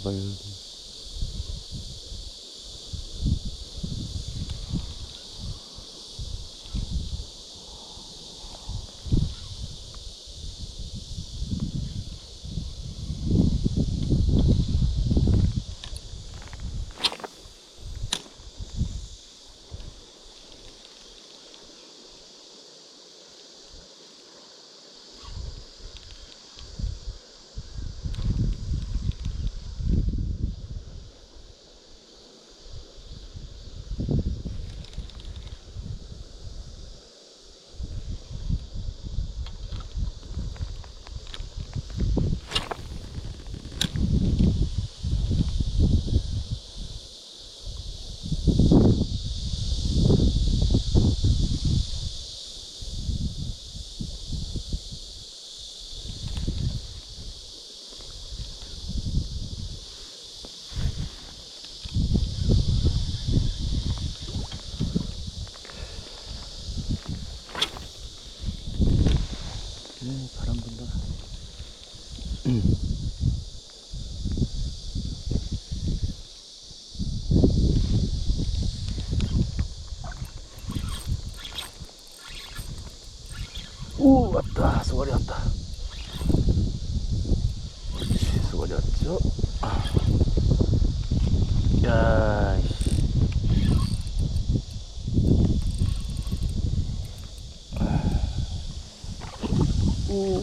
봐봐요. 바람 분다. 오, 왔다. 쏘가리 왔다. 그렇지, 쏘가리 왔죠. 야, 오,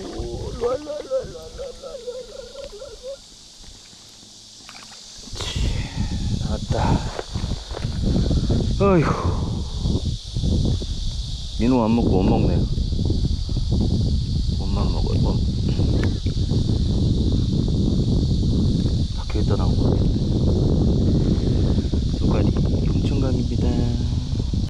나왔다. 어휴, 민호 안 먹고 못 먹네요. 몸만 먹어요. 몸. 밖에 있다 나온 것 같은데. 쏘가리, 용천강입니다.